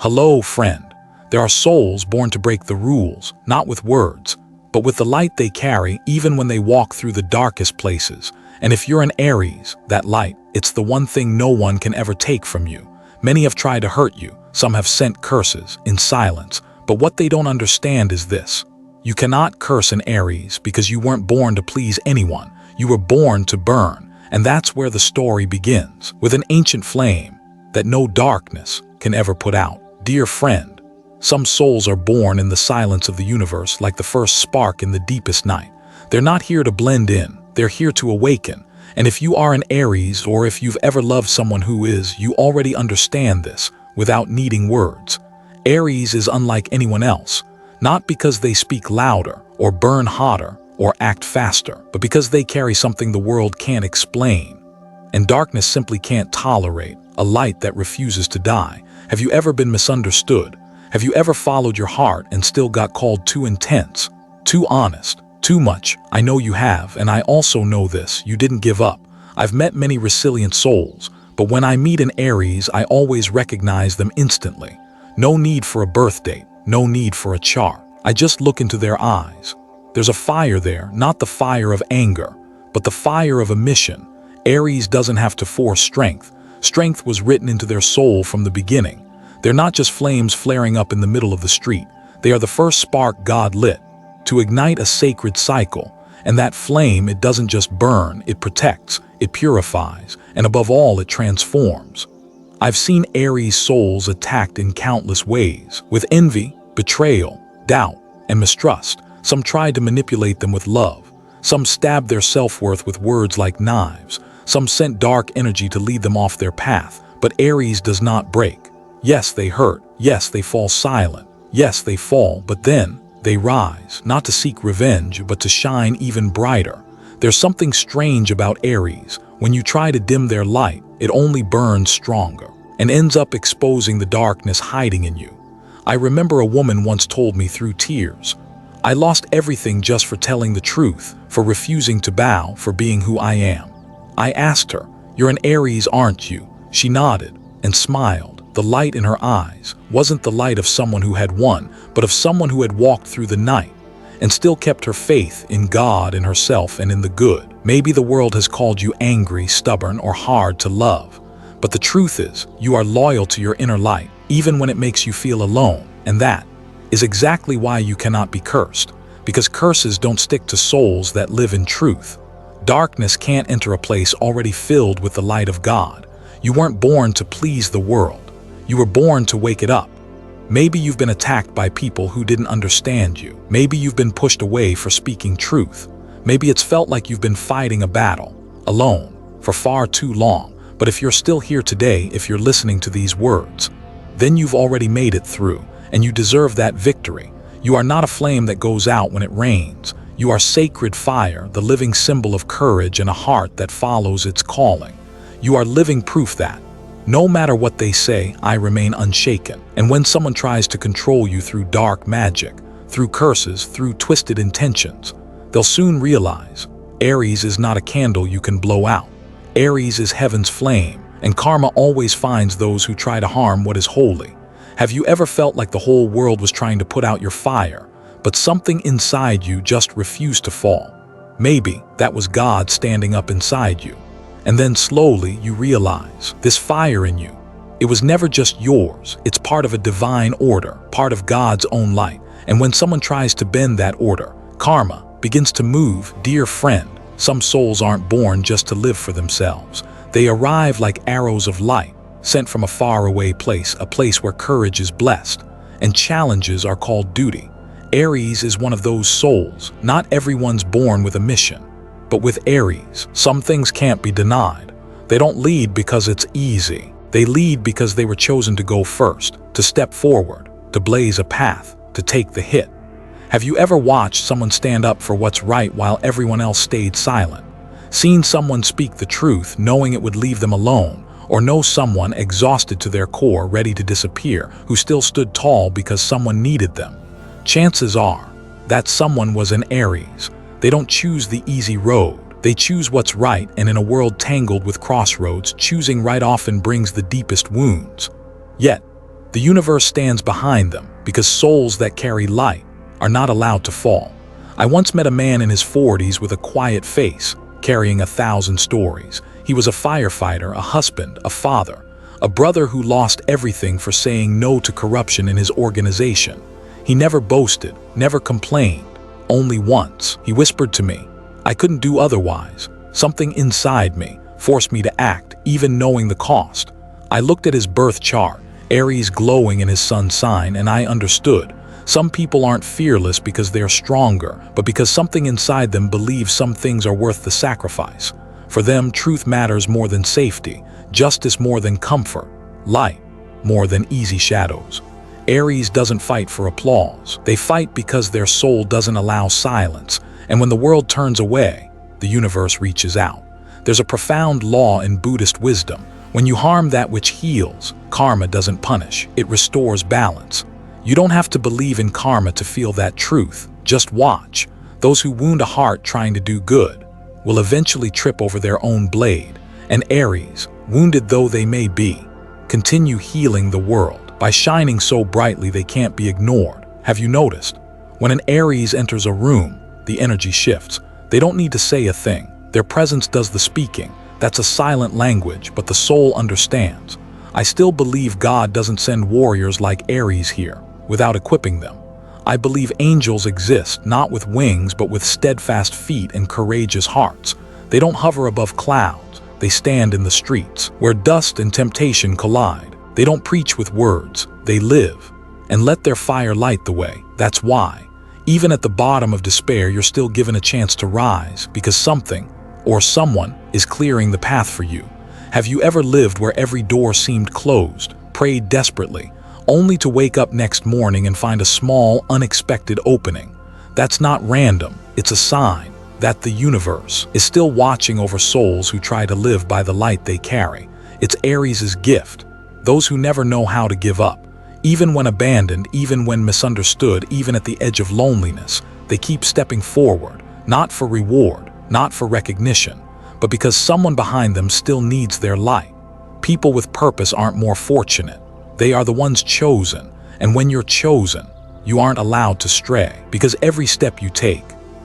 Hello, friend. There are souls born to break the rules, not with words, but with the light they carry even when they walk through the darkest places. And if you're an Aries, that light, it's the one thing no one can ever take from you. Many have tried to hurt you, some have sent curses in silence, but what they don't understand is this. You cannot curse an Aries because you weren't born to please anyone. You were born to burn, and that's where the story begins, with an ancient flame that no darkness can ever put out. Dear friend, some souls are born in the silence of the universe like the first spark in the deepest night. They're not here to blend in, they're here to awaken. And if you are an Aries, or if you've ever loved someone who is, you already understand this without needing words. Aries is unlike anyone else, not because they speak louder or burn hotter or act faster, but because they carry something the world can't explain. And darkness simply can't tolerate a light that refuses to die. Have you ever been misunderstood? Have you ever followed your heart and still got called too intense, too honest, too much? I know you have, and I also know this. You didn't give up. I've met many resilient souls, but when I meet an Aries, I always recognize them instantly. No need for a birth date, no need for a chart. I just look into their eyes. There's a fire there, not the fire of anger, but the fire of a mission. Aries doesn't have to force strength. Strength was written into their soul from the beginning. They're not just flames flaring up in the middle of the street. They are the first spark God lit to ignite a sacred cycle. And that flame, it doesn't just burn, it protects, it purifies, and above all, it transforms. I've seen Aries souls attacked in countless ways, with envy, betrayal, doubt, and mistrust. Some tried to manipulate them with love. Some stabbed their self-worth with words like knives. Some sent dark energy to lead them off their path. But Aries does not break. Yes, they hurt. Yes, they fall silent. Yes, they fall, but then they rise, not to seek revenge, but to shine even brighter. There's something strange about Aries. When you try to dim their light, it only burns stronger and ends up exposing the darkness hiding in you. I remember a woman once told me through tears, "I lost everything just for telling the truth, for refusing to bow, for being who I am." I asked her, "You're an Aries, aren't you?" She nodded and smiled. The light in her eyes wasn't the light of someone who had won, but of someone who had walked through the night and still kept her faith in God, in herself, and in the good. Maybe the world has called you angry, stubborn, or hard to love. But the truth is, you are loyal to your inner light, even when it makes you feel alone. And that is exactly why you cannot be cursed, because curses don't stick to souls that live in truth. Darkness can't enter a place already filled with the light of God. You weren't born to please the world. You were born to wake it up. Maybe you've been attacked by people who didn't understand you. Maybe you've been pushed away for speaking truth. Maybe it's felt like you've been fighting a battle, alone, for far too long. But if you're still here today, if you're listening to these words, then you've already made it through, and you deserve that victory. You are not a flame that goes out when it rains. You are sacred fire, the living symbol of courage and a heart that follows its calling. You are living proof that no matter what they say, I remain unshaken. And when someone tries to control you through dark magic, through curses, through twisted intentions, they'll soon realize Aries is not a candle you can blow out. Aries is heaven's flame, and karma always finds those who try to harm what is holy. Have you ever felt like the whole world was trying to put out your fire, but something inside you just refused to fall? Maybe that was God standing up inside you. And then slowly you realize this fire in you, it was never just yours. It's part of a divine order, part of God's own light. And when someone tries to bend that order, karma begins to move. Dear friend, some souls aren't born just to live for themselves. They arrive like arrows of light, sent from a faraway place, a place where courage is blessed, and challenges are called duty. Aries is one of those souls. Not everyone's born with a mission. But with Aries, some things can't be denied. They don't lead because it's easy. They lead because they were chosen to go first, to step forward, to blaze a path, to take the hit. Have you ever watched someone stand up for what's right while everyone else stayed silent? Seen someone speak the truth knowing it would leave them alone, or know someone exhausted to their core, ready to disappear, who still stood tall because someone needed them? Chances are that someone was an Aries. They don't choose the easy road. They choose what's right, and in a world tangled with crossroads, choosing right often brings the deepest wounds. Yet, The universe stands behind them because souls that carry light are not allowed to fall. I once met a man in his 40s with a quiet face, carrying 1,000 stories. He was a firefighter, a husband, a father, a brother who lost everything for saying no to corruption in his organization. He never boasted, never complained. Only once, he whispered to me, "I couldn't do otherwise." Something inside me forced me to act, even knowing the cost. I looked at his birth chart, Aries glowing in his sun sign, and I understood. Some people aren't fearless because they're stronger, but because something inside them believes some things are worth the sacrifice. For them, truth matters more than safety, justice more than comfort, light more than easy shadows. Aries doesn't fight for applause. They fight because their soul doesn't allow silence, and when the world turns away, the universe reaches out. There's a profound law in Buddhist wisdom. When you harm that which heals, karma doesn't punish, it restores balance. You don't have to believe in karma to feel that truth. Just watch. Those who wound a heart trying to do good will eventually trip over their own blade. And Aries, wounded though they may be, continue healing the world by shining so brightly they can't be ignored. Have you noticed? When an Aries enters a room, the energy shifts. They don't need to say a thing. Their presence does the speaking. That's a silent language, but the soul understands. I still believe God doesn't send warriors like Aries here without equipping them. I believe angels exist, not with wings, but with steadfast feet and courageous hearts. They don't hover above clouds. They stand in the streets, where dust and temptation collide. They don't preach with words. They live, and let their fire light the way. That's why, even at the bottom of despair, you're still given a chance to rise, because something or someone is clearing the path for you. Have you ever lived where every door seemed closed, prayed desperately, only to wake up next morning and find a small, unexpected opening? That's not random. It's a sign that the universe is still watching over souls who try to live by the light they carry. It's Aries' gift. Those who never know how to give up. Even when abandoned, even when misunderstood, even at the edge of loneliness, they keep stepping forward, not for reward, not for recognition, but because someone behind them still needs their light. People with purpose aren't more fortunate. They are the ones chosen, and when you're chosen, you aren't allowed to stray, because every step you take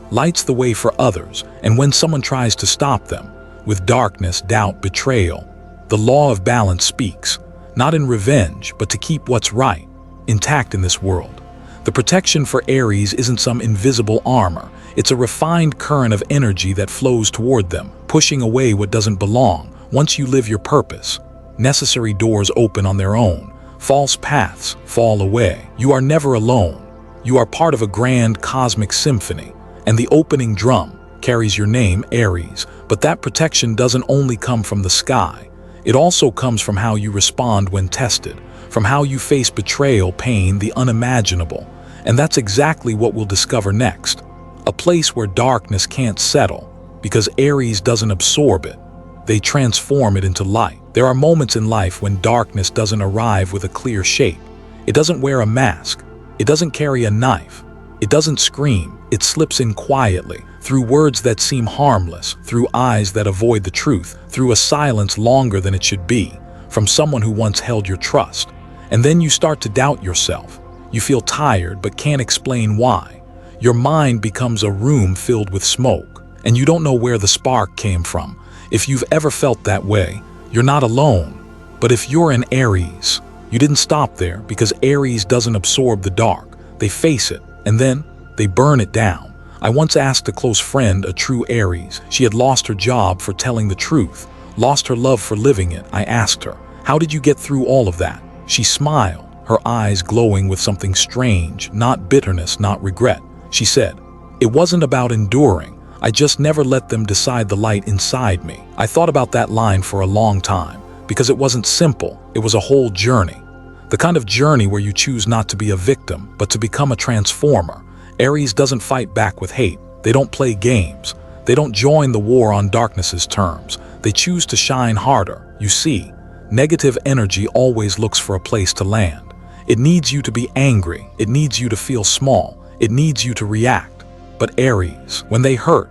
lights the way for others, and when someone tries to stop them, with darkness, doubt, betrayal, the law of balance speaks, not in revenge, but to keep what's right intact in this world. The protection for Aries isn't some invisible armor. It's a refined current of energy that flows toward them, pushing away what doesn't belong. Once you live your purpose, necessary doors open on their own. False paths fall away. You are never alone. You are part of a grand cosmic symphony, and the opening drum carries your name, Aries. But that protection doesn't only come from the sky. It also comes from how you respond when tested, from how you face betrayal, pain, the unimaginable. And that's exactly what we'll discover next. A place where darkness can't settle, because Aries doesn't absorb it. They transform it into light. There are moments in life when darkness doesn't arrive with a clear shape. It doesn't wear a mask. It doesn't carry a knife. It doesn't scream. It slips in quietly, through words that seem harmless, through eyes that avoid the truth, through a silence longer than it should be, from someone who once held your trust. And then you start to doubt yourself. You feel tired but can't explain why. Your mind becomes a room filled with smoke, and you don't know where the spark came from. If you've ever felt that way, you're not alone. But if you're an Aries, you didn't stop there, because Aries doesn't absorb the dark. They face it, and then they burn it down. I once asked a close friend, a true Aries. She had lost her job for telling the truth, lost her love for living it. I asked her, "How did you get through all of that?" She smiled, her eyes glowing with something strange, not bitterness, not regret. She said, "It wasn't about enduring. I just never let them decide the light inside me." I thought about that line for a long time, because it wasn't simple. It was a whole journey. The kind of journey where you choose not to be a victim, but to become a transformer. Aries doesn't fight back with hate. They don't play games. They don't join the war on darkness's terms. They choose to shine harder. You see, negative energy always looks for a place to land. It needs you to be angry. It needs you to feel small. It needs you to react. But Aries, when they hurt,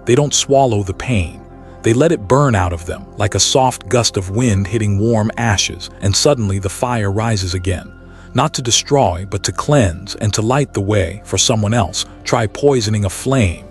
they don't swallow the pain. They let it burn out of them, like a soft gust of wind hitting warm ashes, and suddenly the fire rises again. not to destroy, but to cleanse and to light the way for someone else. Try poisoning a flame.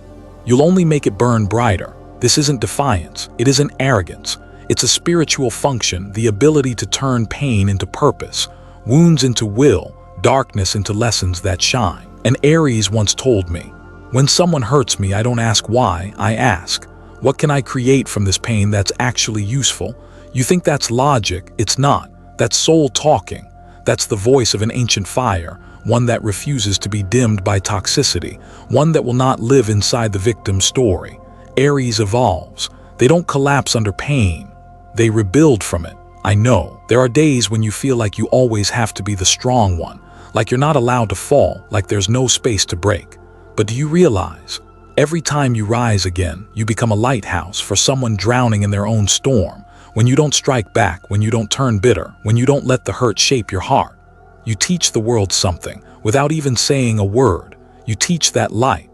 You'll only make it burn brighter. This isn't defiance. It isn't arrogance. It's a spiritual function, the ability to turn pain into purpose, wounds into will, darkness into lessons that shine. An Aries once told me, "When someone hurts me, I don't ask why, I ask, what can I create from this pain that's actually useful?" You think that's logic? It's not. That's soul talking. That's the voice of an ancient fire, one that refuses to be dimmed by toxicity, one that will not live inside the victim's story. Aries evolves. They don't collapse under pain. They rebuild from it. I know, there are days when you feel like you always have to be the strong one, like you're not allowed to fall, like there's no space to break. But do you realize, every time you rise again, you become a lighthouse for someone drowning in their own storm. When you don't strike back, when you don't turn bitter, when you don't let the hurt shape your heart, you teach the world something without even saying a word. You teach that light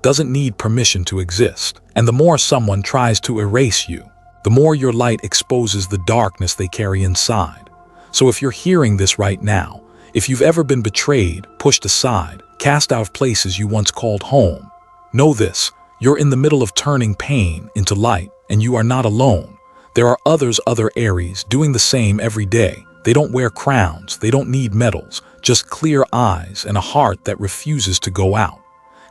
doesn't need permission to exist. And the more someone tries to erase you, the more your light exposes the darkness they carry inside. So if you're hearing this right now, if you've ever been betrayed, pushed aside, cast out of places you once called home, know this: you're in the middle of turning pain into light, and you are not alone. There are other Aries doing the same every day. They don't wear crowns, they don't need medals, just clear eyes and a heart that refuses to go out.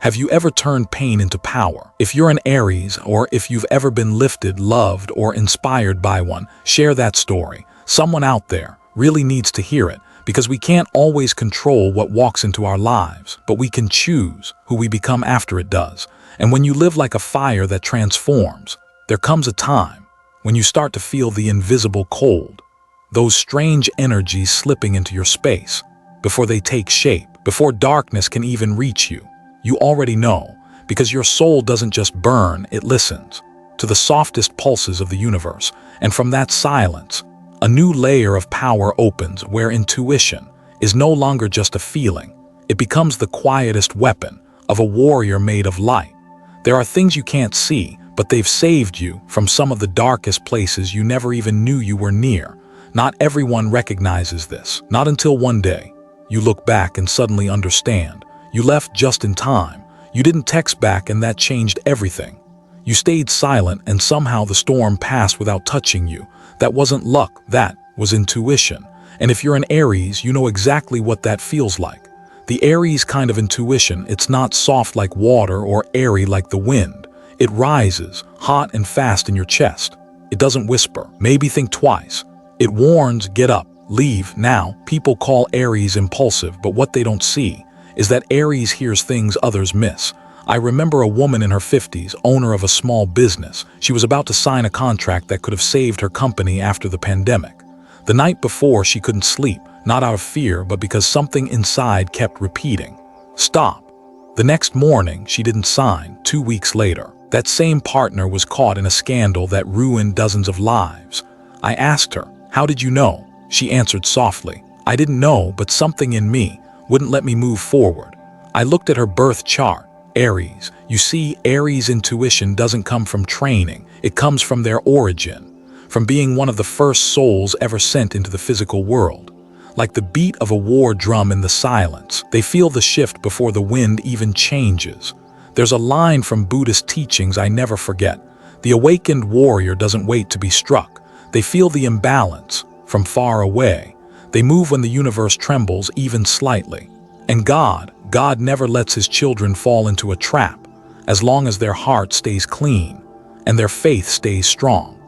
Have you ever turned pain into power? If you're an Aries, or if you've ever been lifted, loved, or inspired by one, share that story. Someone out there really needs to hear it, because we can't always control what walks into our lives, but we can choose who we become after it does. And when you live like a fire that transforms, there comes a time when you start to feel the invisible cold, those strange energies slipping into your space. Before they take shape, before darkness can even reach you, you already know, because your soul doesn't just burn, it listens to the softest pulses of the universe. And from that silence, a new layer of power opens, where intuition is no longer just a feeling. It becomes the quietest weapon of a warrior made of light. There are things you can't see, but they've saved you from some of the darkest places you never even knew you were near. Not everyone recognizes this, not until one day you look back and suddenly understand. You left just in time. You didn't text back, and that changed everything. You stayed silent, and somehow the storm passed without touching you. That wasn't luck, that was intuition. And if you're an Aries, you know exactly what that feels like. The Aries kind of intuition, it's not soft like water or airy like the wind. It rises, hot and fast in your chest. It doesn't whisper, maybe think twice. It warns, get up, leave now. People call Aries impulsive, but what they don't see is that Aries hears things others miss. I remember a woman in her 50s, owner of a small business. She was about to sign a contract that could have saved her company after the pandemic. The night before, she couldn't sleep, not out of fear, but because something inside kept repeating, stop. The next morning, she didn't sign. 2 weeks later, that same partner was caught in a scandal that ruined dozens of lives. I asked her, how did you know? She answered softly, I didn't know, but something in me wouldn't let me move forward. I looked at her birth chart, Aries. You see, Aries intuition doesn't come from training. It comes from their origin, from being one of the first souls ever sent into the physical world. Like the beat of a war drum in the silence, they feel the shift before the wind even changes. There's a line from Buddhist teachings I never forget. The awakened warrior doesn't wait to be struck. They feel the imbalance from far away. They move when the universe trembles even slightly. And God never lets his children fall into a trap, as long as their heart stays clean and their faith stays strong.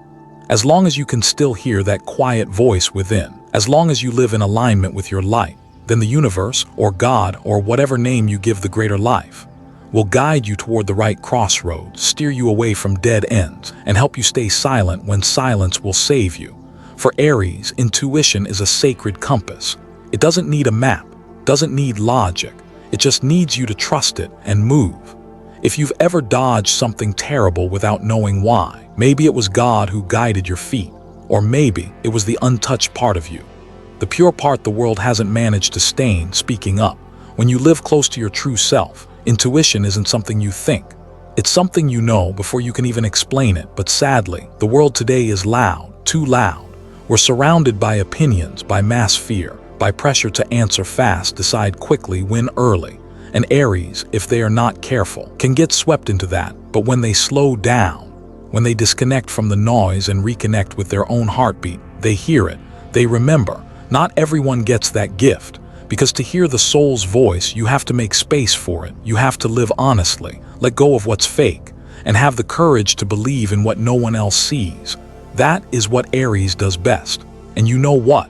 As long as you can still hear that quiet voice within, as long as you live in alignment with your light, then the universe, or God, or whatever name you give the greater life, will guide you toward the right crossroads, steer you away from dead ends, and help you stay silent when silence will save you. For Aries, intuition is a sacred compass. It doesn't need a map, doesn't need logic. It just needs you to trust it and move. If you've ever dodged something terrible without knowing why, maybe it was God who guided your feet, or maybe it was the untouched part of you, the pure part the world hasn't managed to stain, speaking up. When you live close to your true self, intuition isn't something you think. It's something you know before you can even explain it. But sadly, the world today is loud, too loud. We're surrounded by opinions, by mass fear, by pressure to answer fast, decide quickly, win early. And Aries, if they are not careful, can get swept into that. But when they slow down, when they disconnect from the noise and reconnect with their own heartbeat, they hear it, they remember. Not everyone gets that gift, because to hear the soul's voice, you have to make space for it. You have to live honestly, let go of what's fake, and have the courage to believe in what no one else sees. That is what Aries does best. And you know what?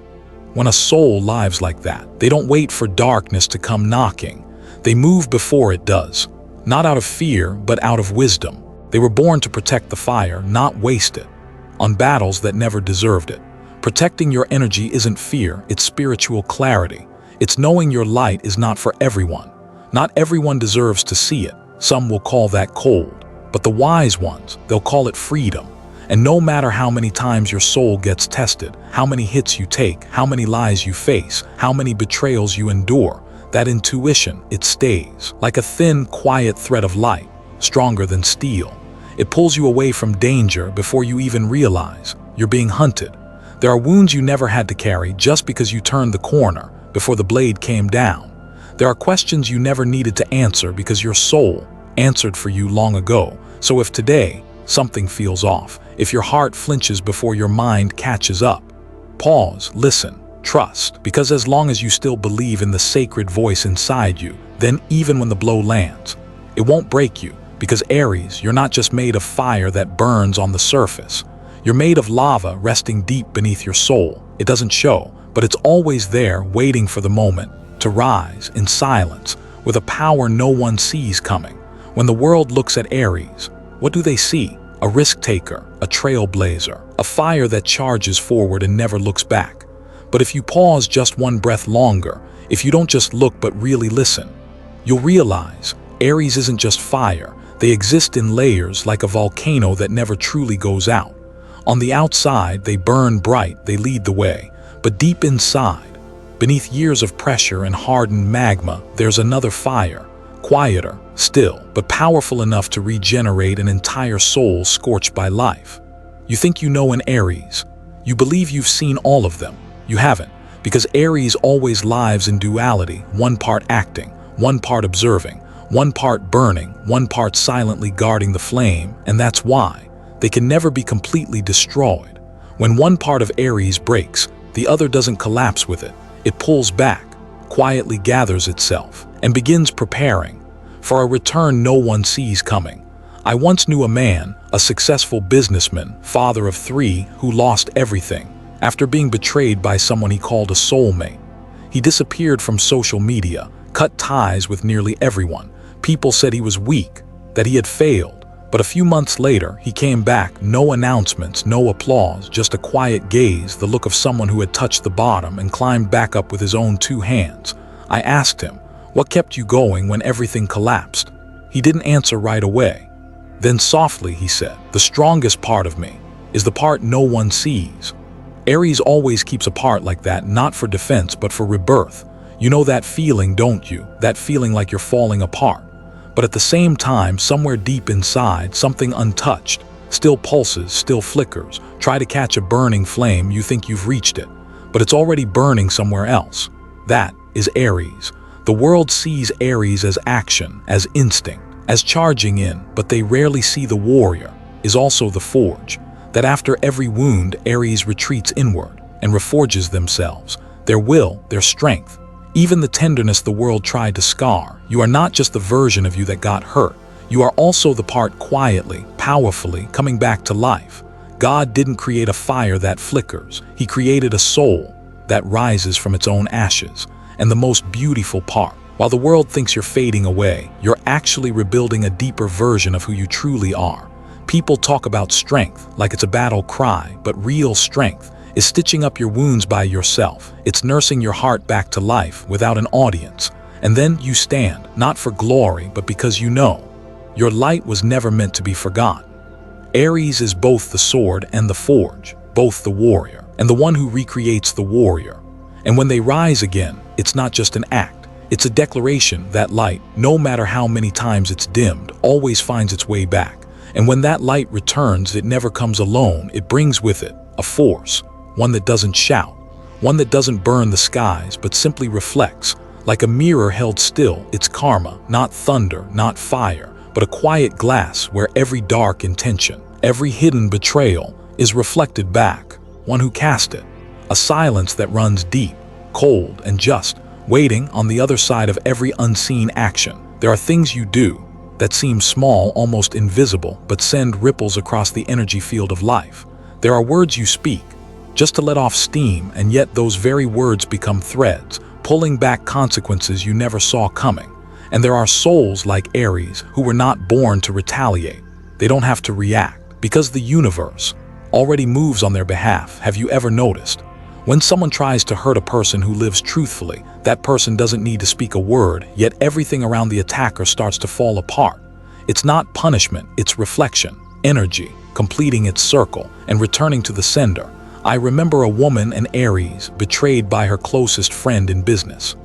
When a soul lives like that, they don't wait for darkness to come knocking. They move before it does, not out of fear, but out of wisdom. They were born to protect the fire, not waste it on battles that never deserved it. Protecting your energy isn't fear, it's spiritual clarity. It's knowing your light is not for everyone. Not everyone deserves to see it. Some will call that cold, but the wise ones, they'll call it freedom. And no matter how many times your soul gets tested, how many hits you take, how many lies you face, how many betrayals you endure, that intuition, it stays like a thin, quiet thread of light, stronger than steel. It pulls you away from danger before you even realize you're being hunted. There are wounds you never had to carry just because you turned the corner before the blade came down. There are questions you never needed to answer because your soul answered for you long ago. So if today something feels off, if your heart flinches before your mind catches up, pause, listen, trust, because as long as you still believe in the sacred voice inside you, then even when the blow lands, it won't break you. Because Aries, you're not just made of fire that burns on the surface. You're made of lava resting deep beneath your soul. It doesn't show, but it's always there, waiting for the moment to rise in silence with a power no one sees coming. When the world looks at Aries, what do they see? A risk taker, a trailblazer, a fire that charges forward and never looks back. But if you pause just one breath longer, if you don't just look but really listen, you'll realize Aries isn't just fire. They exist in layers like a volcano that never truly goes out. On the outside, they burn bright, they lead the way. But deep inside, beneath years of pressure and hardened magma, there's another fire, quieter, still, but powerful enough to regenerate an entire soul scorched by life. You think you know an Aries. You believe you've seen all of them. You haven't, because Aries always lives in duality, one part acting, one part observing, one part burning, one part silently guarding the flame, and that's why they can never be completely destroyed. When one part of Aries breaks, the other doesn't collapse with it. It pulls back, quietly gathers itself, and begins preparing for a return no one sees coming. I once knew a man, a successful businessman, father of 3, who lost everything after being betrayed by someone he called a soulmate. He disappeared from social media, cut ties with nearly everyone. People said he was weak, that he had failed. But a few months later, he came back, no announcements, no applause, just a quiet gaze, the look of someone who had touched the bottom and climbed back up with his own 2 hands. I asked him, "What kept you going when everything collapsed?" He didn't answer right away. Then softly he said, "The strongest part of me is the part no one sees." Aries always keeps a part like that, not for defense, but for rebirth. You know that feeling, don't you? That feeling like you're falling apart. But at the same time, somewhere deep inside, something untouched, still pulses, still flickers. Try to catch a burning flame, you think you've reached it, but it's already burning somewhere else. That is Aries. The world sees Aries as action, as instinct, as charging in, but they rarely see the warrior is also the forge. That after every wound, Aries retreats inward and reforges themselves, their will, their strength. Even the tenderness the world tried to scar. You are not just the version of you that got hurt. You are also the part quietly, powerfully coming back to life. God didn't create a fire that flickers. He created a soul that rises from its own ashes. And the most beautiful part, while the world thinks you're fading away, you're actually rebuilding a deeper version of who you truly are. People talk about strength like it's a battle cry, but real strength is stitching up your wounds by yourself. It's nursing your heart back to life without an audience. And then you stand, not for glory, but because you know your light was never meant to be forgotten. Aries is both the sword and the forge, both the warrior, and the one who recreates the warrior. And when they rise again, it's not just an act. It's a declaration that light, no matter how many times it's dimmed, always finds its way back. And when that light returns, it never comes alone. It brings with it a force, one that doesn't shout, one that doesn't burn the skies but simply reflects. Like a mirror held still, it's karma, not thunder, not fire, but a quiet glass where every dark intention, every hidden betrayal is reflected back. One who cast it. A silence that runs deep, cold, and just, waiting on the other side of every unseen action. There are things you do that seem small, almost invisible, but send ripples across the energy field of life. There are words you speak just to let off steam, and yet those very words become threads, pulling back consequences you never saw coming. And there are souls like Aries who were not born to retaliate. They don't have to react because the universe already moves on their behalf. Have you ever noticed? When someone tries to hurt a person who lives truthfully, that person doesn't need to speak a word, yet everything around the attacker starts to fall apart. It's not punishment, it's reflection, energy, completing its circle and returning to the sender. I remember a woman, an Aries, betrayed by her closest friend in business.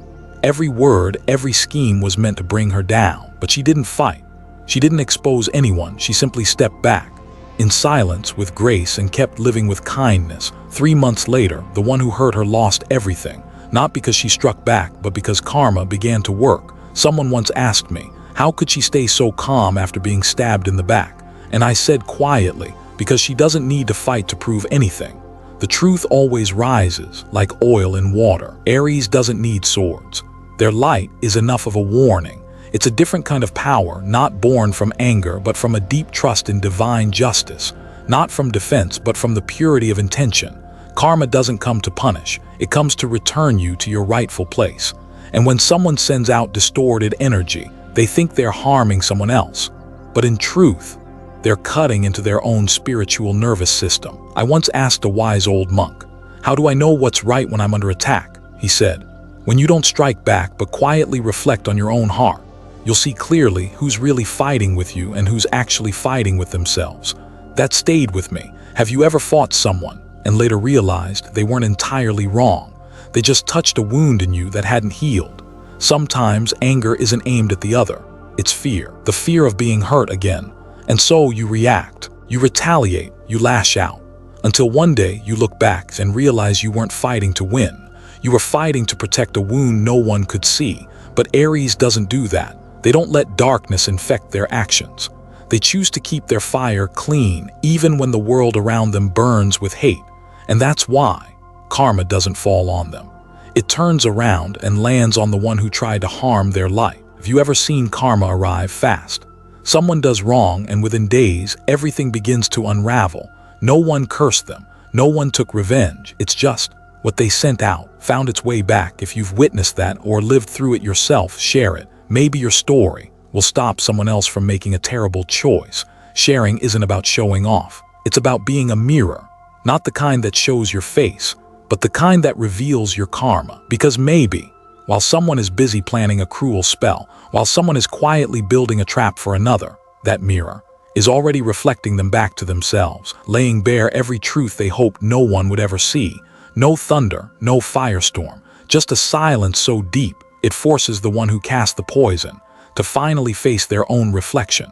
Every word, every scheme was meant to bring her down, but she didn't fight. She didn't expose anyone, she simply stepped back, in silence, with grace, and kept living with kindness. 3 months later, the one who hurt her lost everything, not because she struck back, but because karma began to work. Someone once asked me, how could she stay so calm after being stabbed in the back? And I said quietly, because she doesn't need to fight to prove anything. The truth always rises, like oil in water. Aries doesn't need swords. Their light is enough of a warning. It's a different kind of power, not born from anger, but from a deep trust in divine justice. Not from defense, but from the purity of intention. Karma doesn't come to punish. It comes to return you to your rightful place. And when someone sends out distorted energy, they think they're harming someone else. But in truth, they're cutting into their own spiritual nervous system. I once asked a wise old monk, how do I know what's right when I'm under attack? He said, when you don't strike back but quietly reflect on your own heart, you'll see clearly who's really fighting with you and who's actually fighting with themselves. That stayed with me. Have you ever fought someone and later realized they weren't entirely wrong? They just touched a wound in you that hadn't healed. Sometimes anger isn't aimed at the other. It's fear, the fear of being hurt again. And so you react, you retaliate, you lash out, until one day you look back and realize you weren't fighting to win. You were fighting to protect a wound no one could see. But Aries doesn't do that. They don't let darkness infect their actions. They choose to keep their fire clean, even when the world around them burns with hate. And that's why karma doesn't fall on them. It turns around and lands on the one who tried to harm their light. Have you ever seen karma arrive fast? Someone does wrong, and within days, everything begins to unravel. No one cursed them. No one took revenge. It's just what they sent out found its way back. If you've witnessed that or lived through it yourself, share it. Maybe your story will stop someone else from making a terrible choice. Sharing isn't about showing off. It's about being a mirror. Not the kind that shows your face, but the kind that reveals your karma. Because maybe, while someone is busy planning a cruel spell, while someone is quietly building a trap for another, that mirror is already reflecting them back to themselves, laying bare every truth they hoped no one would ever see. No thunder, no firestorm, just a silence so deep it forces the one who cast the poison to finally face their own reflection.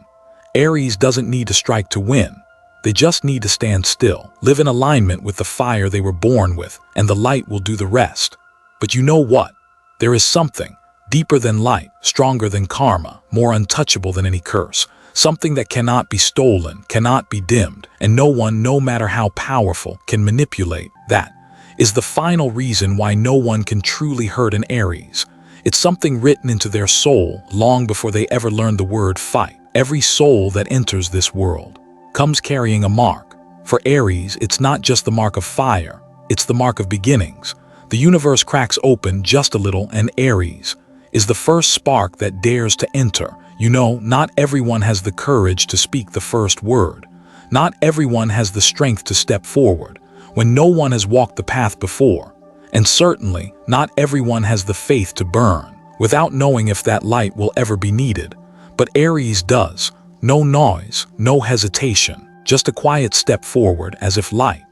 Aries doesn't need to strike to win. They just need to stand still, live in alignment with the fire they were born with, and the light will do the rest. But you know what? There is something deeper than light, stronger than karma, more untouchable than any curse, something that cannot be stolen, cannot be dimmed, and no one, no matter how powerful, can manipulate. That is the final reason why no one can truly hurt an Aries. It's something written into their soul long before they ever learned the word fight. Every soul that enters this world comes carrying a mark. For Aries, it's not just the mark of fire, it's the mark of beginnings. The universe cracks open just a little, and Aries is the first spark that dares to enter. You know, not everyone has the courage to speak the first word. Not everyone has the strength to step forward when no one has walked the path before. And certainly, not everyone has the faith to burn without knowing if that light will ever be needed. But Aries does. No noise, no hesitation, just a quiet step forward, as if light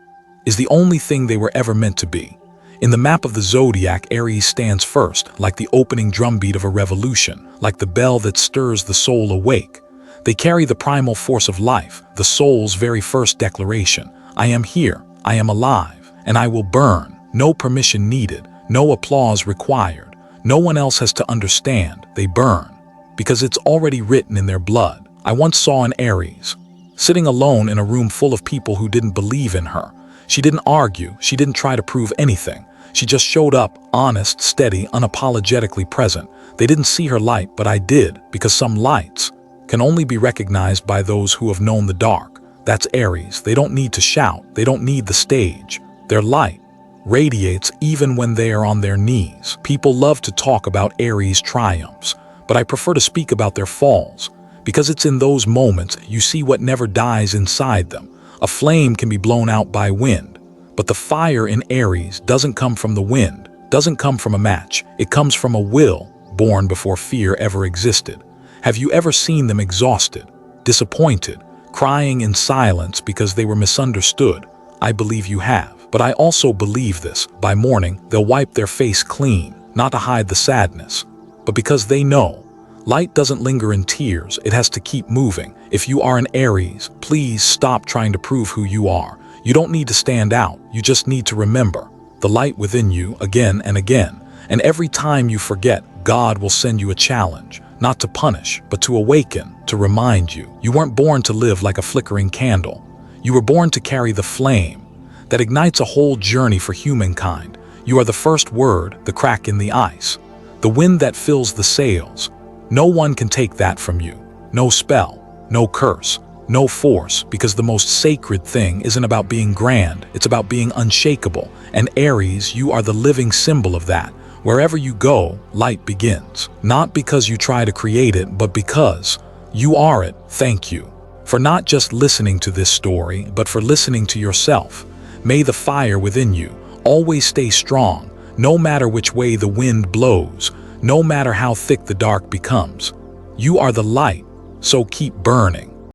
is the only thing they were ever meant to be. In the map of the zodiac, Aries stands first, like the opening drumbeat of a revolution, like the bell that stirs the soul awake. They carry the primal force of life, the soul's very first declaration. I am here, I am alive, and I will burn. No permission needed, no applause required. No one else has to understand. They burn because it's already written in their blood. I once saw an Aries sitting alone in a room full of people who didn't believe in her. She didn't argue, she didn't try to prove anything. She just showed up, honest, steady, unapologetically present. They didn't see her light, but I did, because some lights can only be recognized by those who have known the dark. That's Aries. They don't need to shout, they don't need the stage. Their light radiates even when they are on their knees. People love to talk about Aries' triumphs, but I prefer to speak about their falls, because it's in those moments you see what never dies inside them. A flame can be blown out by wind, but the fire in Aries doesn't come from the wind, doesn't come from a match. It comes from a will born before fear ever existed. Have you ever seen them exhausted, disappointed, crying in silence because they were misunderstood? I believe you have. But I also believe this. By morning, they'll wipe their face clean, not to hide the sadness, but because they know light doesn't linger in tears, it has to keep moving. If you are an Aries, please stop trying to prove who you are. You don't need to stand out, you just need to remember the light within you again and again. And every time you forget, God will send you a challenge, not to punish, but to awaken, to remind you. You weren't born to live like a flickering candle. You were born to carry the flame that ignites a whole journey for humankind. You are the first word, the crack in the ice, the wind that fills the sails. No one can take that from you. No spell, no curse, no force, because the most sacred thing isn't about being grand, it's about being unshakable. And Aries, you are the living symbol of that. Wherever you go, light begins. Not because you try to create it, but because you are it. Thank you for not just listening to this story, but for listening to yourself. May the fire within you always stay strong, no matter which way the wind blows, no matter how thick the dark becomes. You are the light, so keep burning.